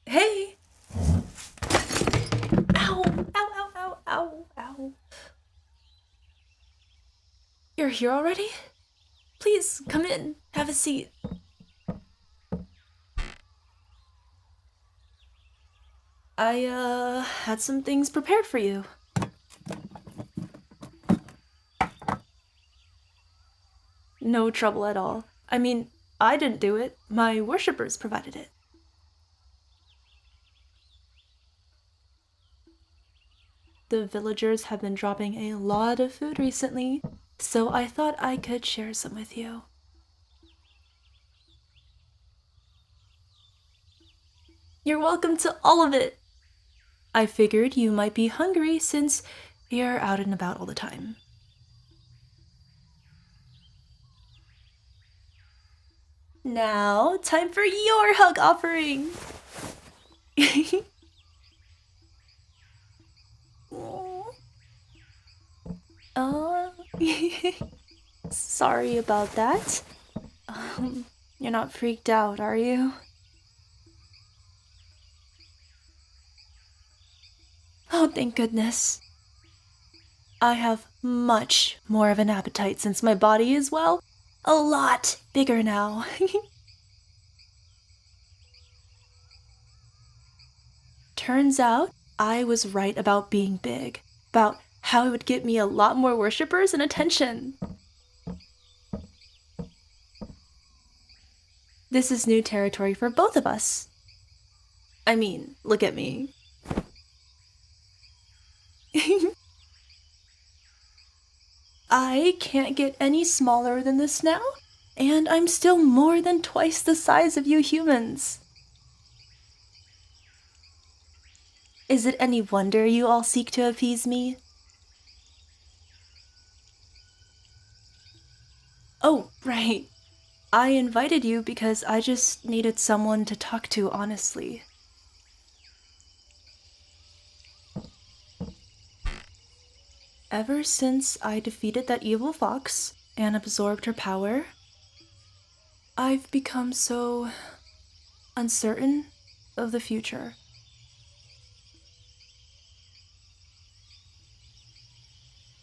Hey! Ow! Ow, ow, ow, ow, ow. You're here already? Please, come in. Have a seat. I, had some things prepared for you. No trouble at all. I mean, I didn't do it. My worshippers provided it. The villagers have been dropping a lot of food recently, so I thought I could share some with you. You're welcome to all of it! I figured you might be hungry since you're out and about all the time. Now, time for your hug offering! Oh, sorry about that. You're not freaked out, are you? Oh, thank goodness. I have much more of an appetite since my body is, well, a lot bigger now. Turns out, I was right about being big, about how it would get me a lot more worshippers and attention. This is new territory for both of us. I mean, look at me. I can't get any smaller than this now, and I'm still more than twice the size of you humans. Is it any wonder you all seek to appease me? Oh, right. I invited you because I just needed someone to talk to honestly. Ever since I defeated that evil fox and absorbed her power, I've become so uncertain of the future.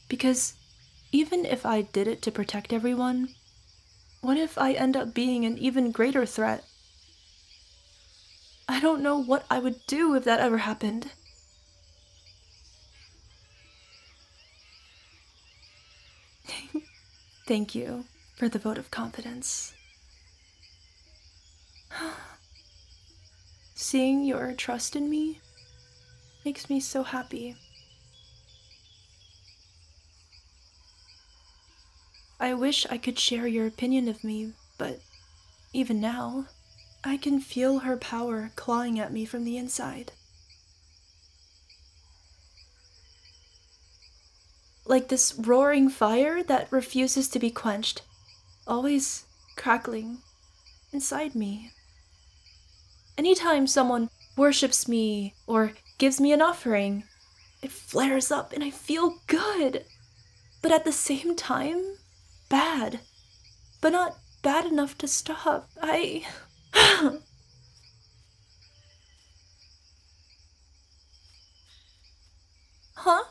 Because even if I did it to protect everyone, what if I end up being an even greater threat? I don't know what I would do if that ever happened. Thank you for the vote of confidence. Seeing your trust in me makes me so happy. I wish I could share your opinion of me, but even now, I can feel her power clawing at me from the inside. Like this roaring fire that refuses to be quenched, always crackling inside me. Anytime someone worships me or gives me an offering, it flares up and I feel good. But at the same time, bad. But not bad enough to stop. Huh?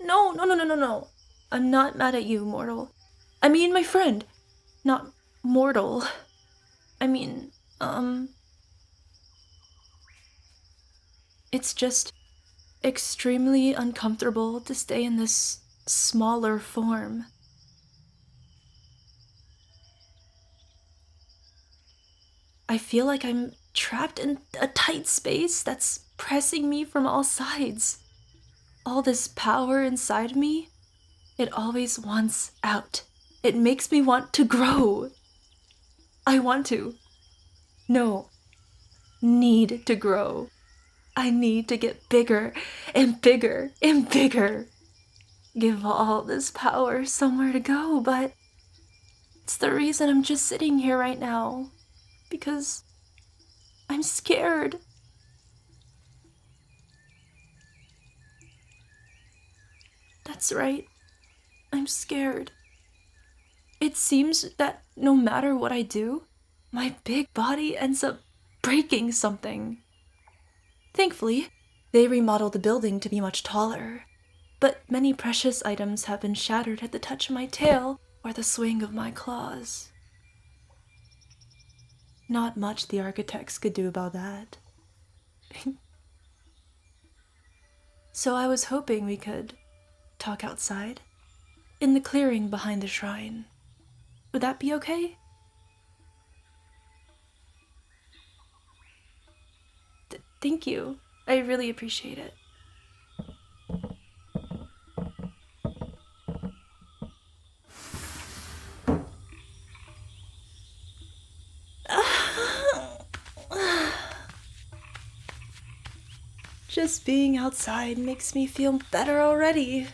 No, no, no, no, no, no. I'm not mad at you, mortal. I mean my friend, not mortal. I mean, it's just extremely uncomfortable to stay in this smaller form. I feel like I'm trapped in a tight space that's pressing me from all sides. All this power inside me, it always wants out. It makes me want to grow. I want to. No. Need to grow. I need to get bigger and bigger and bigger. Give all this power somewhere to go, but it's the reason I'm just sitting here right now. Because I'm scared. That's right. I'm scared. It seems that no matter what I do, my big body ends up breaking something. Thankfully, they remodeled the building to be much taller, but many precious items have been shattered at the touch of my tail or the swing of my claws. Not much the architects could do about that. So I was hoping we could talk outside, in the clearing behind the shrine. Would that be okay? Thank you. I really appreciate it. Just being outside makes me feel better already.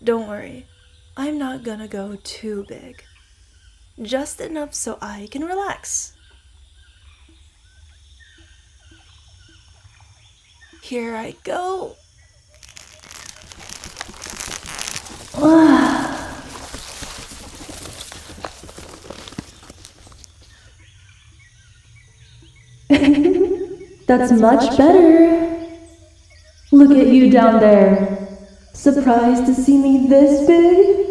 Don't worry, I'm not gonna go too big. Just enough so I can relax. Here I go. That's much better. Look at you down there. Surprised to see me this big?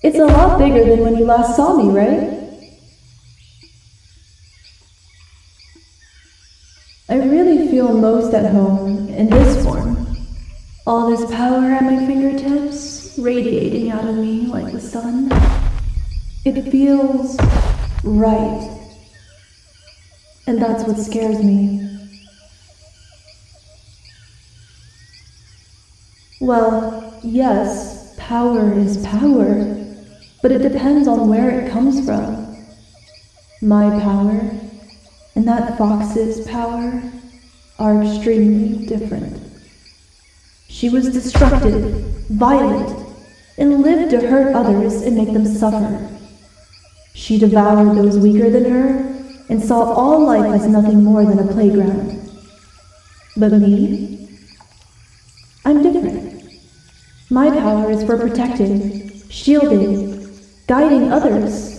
It's a lot bigger than when you last saw me, right? I really feel most at home in this form. All this power at my fingertips, radiating out of me like the sun. It feels right. And that's what scares me. Well, yes, power is power, but it depends on where it comes from. My power and that fox's power are extremely different. She was destructive, violent, and lived to hurt others and make them suffer. She devoured those weaker than her and saw all life as nothing more than a playground. But me? I'm different. My power is for protecting, shielding, guiding others.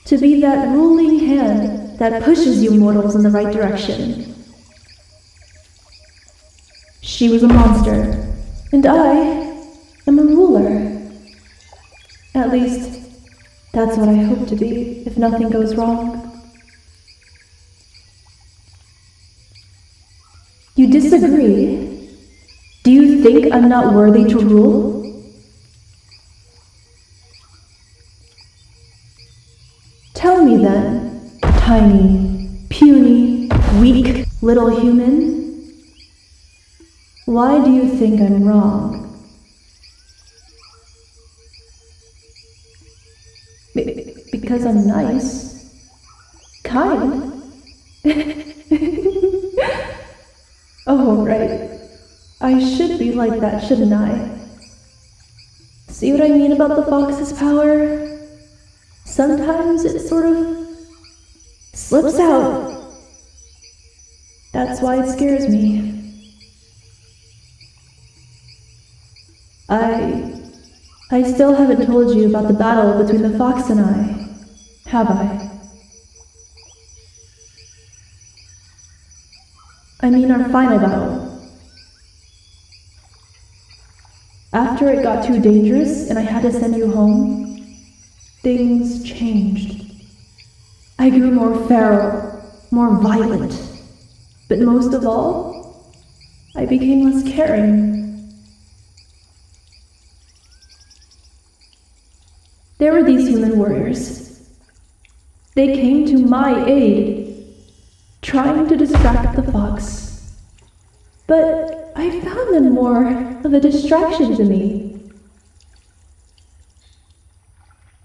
To be that ruling hand that pushes you mortals in the right direction. She was a monster, and I am a ruler. At least, that's what I hope to be if nothing goes wrong. You disagree? Do you think I'm not worthy to rule? Tell me then, tiny, puny, weak little human, why do you think I'm wrong? Because I'm nice, kind. Oh, right. I should be like that, shouldn't I? See what I mean about the fox's power? Sometimes it sort of slips out. That's why it scares me. I still haven't told you about the battle between the fox and I, have I? I mean our final battle. After it got too dangerous and I had to send you home, things changed. I grew more feral, more violent, but most of all, I became less caring. There were these human warriors. They came to my aid, trying to distract the fox. But I found them more of a distraction to me.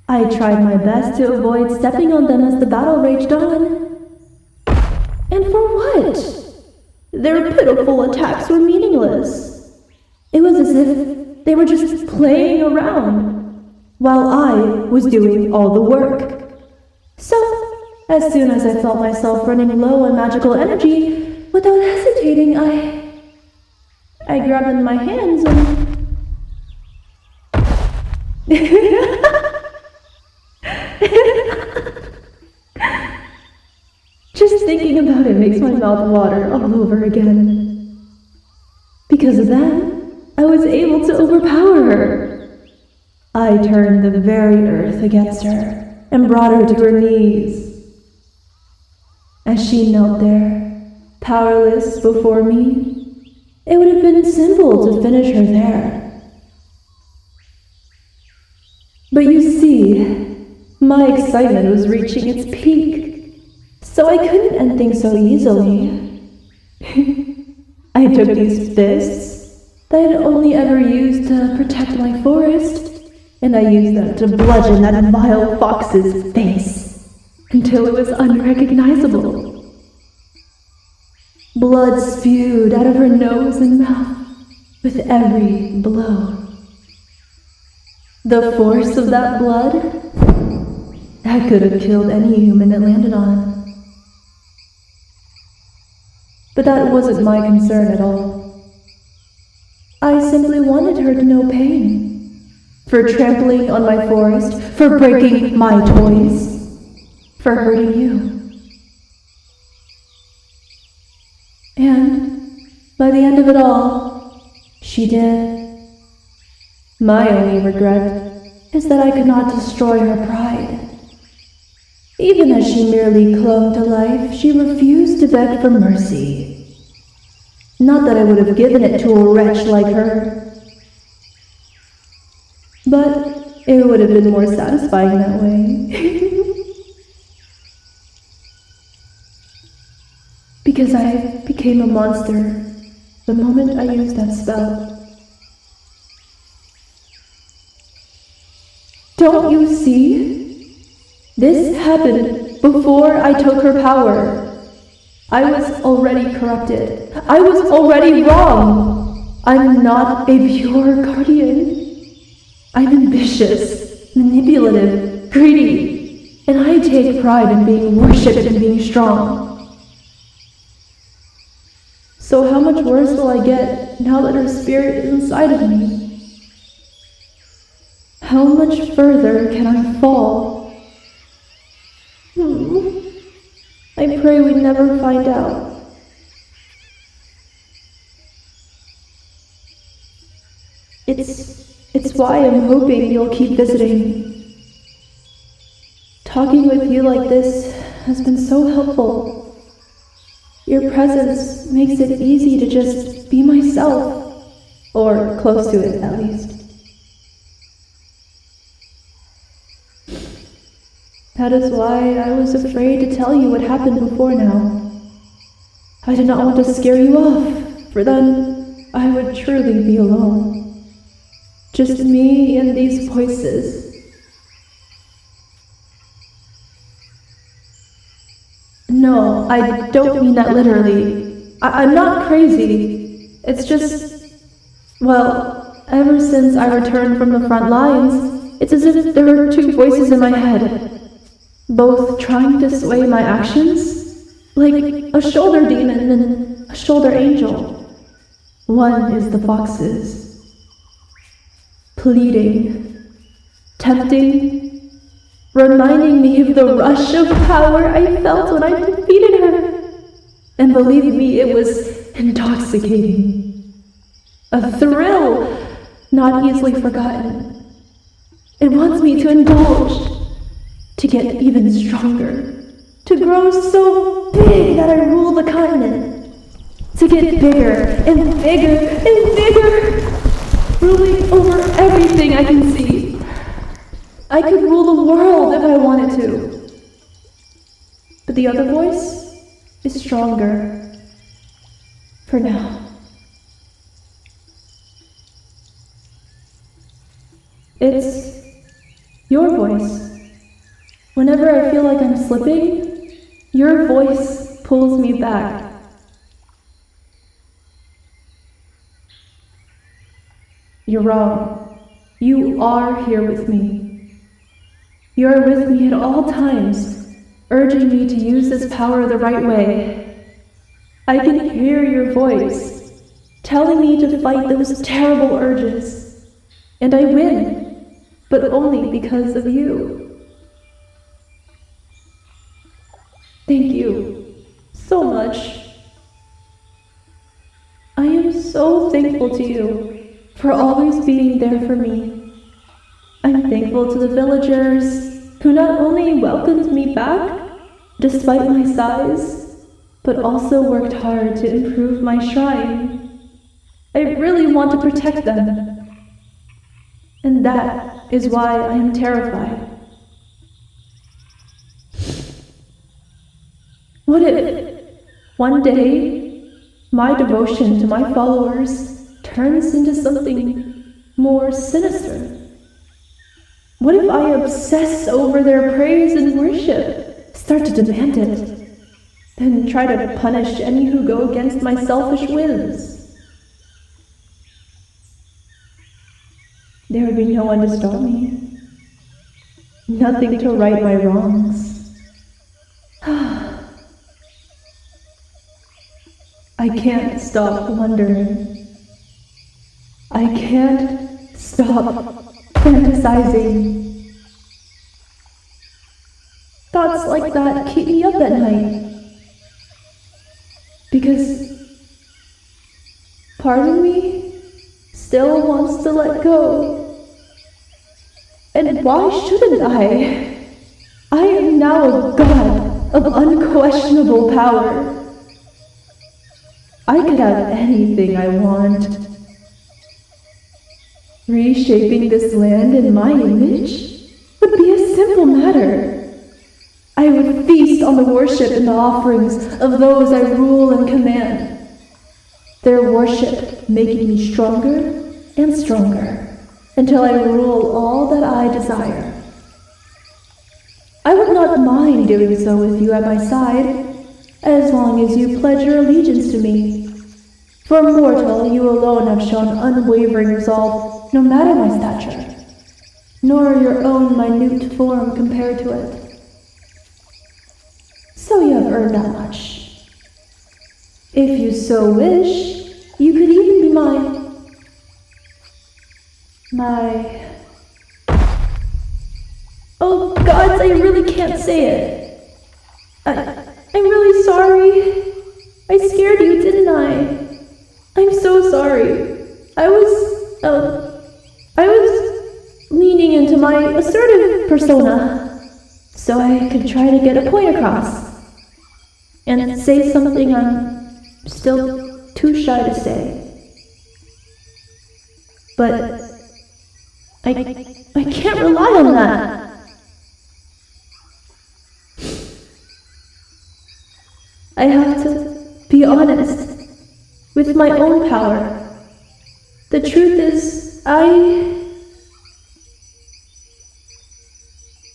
I tried my best to avoid stepping on them as the battle raged on. And for what? Their pitiful attacks were meaningless. It was as if they were just playing around, while I was doing all the work. So, as soon as I felt myself running low on magical energy, without hesitating, I grabbed them in my hands and... about it makes my mouth water all over again. Because then, I was able to overpower her. I turned the very earth against her and brought her to her knees. As she knelt there, powerless before me, it would have been simple to finish her there. But you see, my excitement was reaching its peak, so I couldn't end things so easily. I took these fists that I had only ever used to protect my forest, and I used them to bludgeon that vile fox's face until it was unrecognizable. Blood spewed out of her nose and mouth with every blow. The force of that blood, that could have killed any human it landed on. But that wasn't my concern at all. I simply wanted her to know pain. For trampling on my forest, for breaking my toys, for hurting you. And by the end of it all, she did. My only regret is that I could not destroy her pride. Even as she merely clung to life, she refused to beg for mercy. Not that I would have given it to a wretch like her, but it would have been more satisfying that way. Because I became a monster the moment I used that spell. Don't you see? This happened before I took her power. I was already corrupted. I was already wrong. I'm not a pure guardian. I'm ambitious, manipulative, greedy, and I take pride in being worshipped and being strong. So how much worse will I get now that her spirit is inside of me? How much further can I fall? I pray we never find out. It's why I'm hoping you'll keep visiting. Talking with you like this has been so helpful. Your presence makes it easy to just be myself, or close to it at least. That is why I was afraid to tell you what happened before now. I did not want to scare you off, for then I would truly be alone. Just me and these voices. No, I don't mean that literally. I'm not crazy. It's just, well, ever since I returned from the front lines, it's as if there were two voices in my head, both trying to sway my actions, like a shoulder demon and a shoulder angel. One is the fox's, pleading, tempting, reminding me of the rush of power I felt when I defeated her. And believe me, it was intoxicating. A thrill not easily forgotten. It wants me to indulge, to get even stronger, to grow so big that I rule the continent, to get bigger and bigger and bigger, ruling over everything I can see. I could rule the world if I wanted to. But the other voice is stronger. For now. It's your voice. Whenever I feel like I'm slipping, your voice pulls me back. You're wrong. You are here with me. You are with me at all times, urging me to use this power the right way. I can hear your voice, telling me to fight those terrible urges. And I win, but only because of you. Thank you so much. I am so thankful to you for always being there for me. I'm thankful to the villagers who not only welcomed me back, despite my size, but also worked hard to improve my shrine. I really want to protect them. And that is why I am terrified. What if, one day, my devotion to my followers turns into something more sinister? What if I obsess over their praise and worship, start to demand it, then try to punish any who go against my selfish whims? There would be no one to stop me, nothing to right my wrongs. I can't stop wondering. I can't stop fantasizing. Thoughts like that keep me up at night. Because part of me still wants to let go. And why shouldn't I? I am now a god of unquestionable power. I could have anything I want. Reshaping this land in my image would be a simple matter. I would feast on the worship and the offerings of those I rule and command. Their worship making me stronger and stronger until I rule all that I desire. I would not mind doing so with you at my side, as long as you pledge your allegiance to me. For mortal, you alone have shown unwavering resolve, no matter my stature, nor your own minute form compared to it. So you have earned that much. If you so wish, you could even be my... Oh gods, I really can't say it. I'm really sorry. I scared you, didn't I? I'm so sorry. I was leaning into my assertive persona, so I could try to get a point across, and say something I'm still too shy to say. But I can't rely on that. I have to be honest with my own power. The truth is, I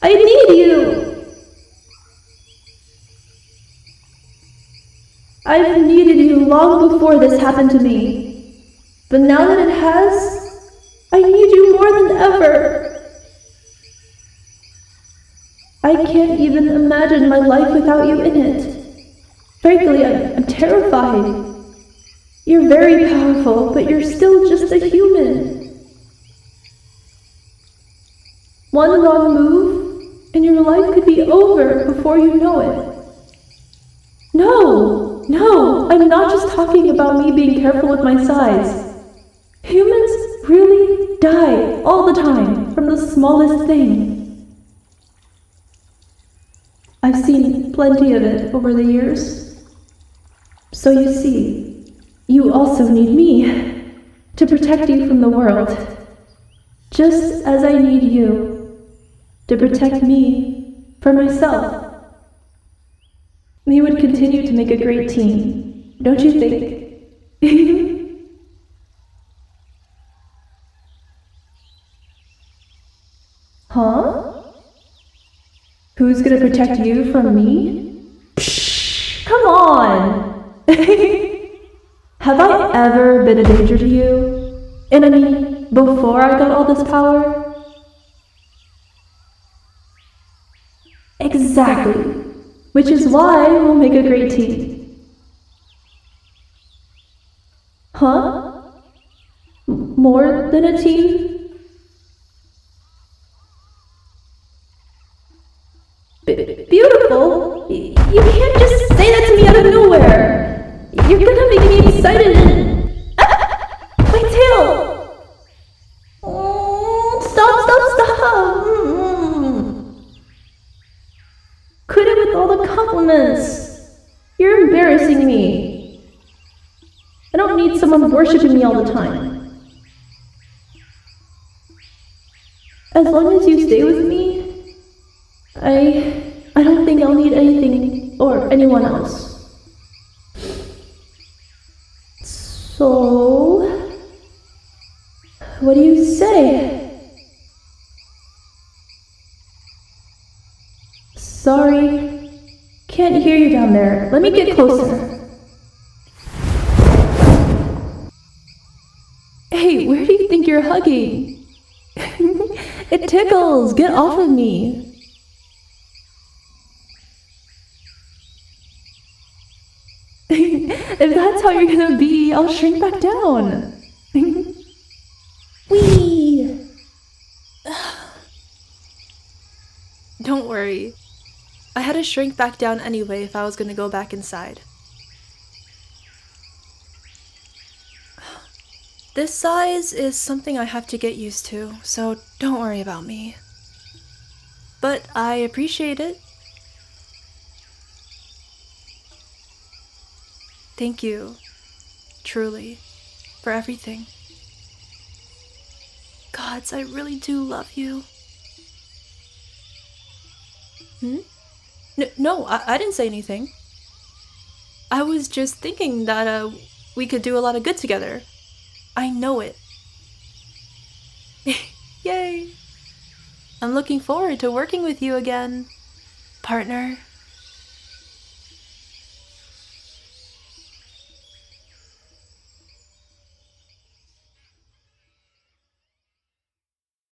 need you. I've needed you long before this happened to me. But now that it has, I need you more than ever. I can't even imagine my life without you in it. Frankly, I'm terrified. You're very powerful, but you're still just a human. One wrong move, and your life could be over before you know it. No, I'm not just talking about me being careful with my size. Humans really die all the time from the smallest thing. I've seen plenty of it over the years. So you see, you also need me to protect you from the world, just as I need you to protect me for myself. We would continue to make a great team, don't you think? Huh? Who's gonna protect you from me? Psh, come on! Have I ever been a danger to you? And I mean, before I got all this power? Exactly. Which is why we'll make a great team. Huh? More than a team? Beautiful? You can't just say that to me out of nowhere! everywhere! You're gonna make me excited and... My tail! Stop! Quit it with all the compliments! You're embarrassing me. I don't need someone worshipping me all the time. As long as you stay with me, I don't think I'll need anything or anyone else. So, what do you say? Sorry, can't hear you down there. Let me get closer. Hey, where do you think you're hugging? It tickles! Get off of me! If that's how you're gonna be, I'll shrink back down. Whee! Don't worry. I had to shrink back down anyway if I was gonna go back inside. This size is something I have to get used to, so don't worry about me. But I appreciate it. Thank you, truly, for everything. Gods, I really do love you. No, I didn't say anything. I was just thinking that we could do a lot of good together. I know it. Yay! I'm looking forward to working with you again, partner.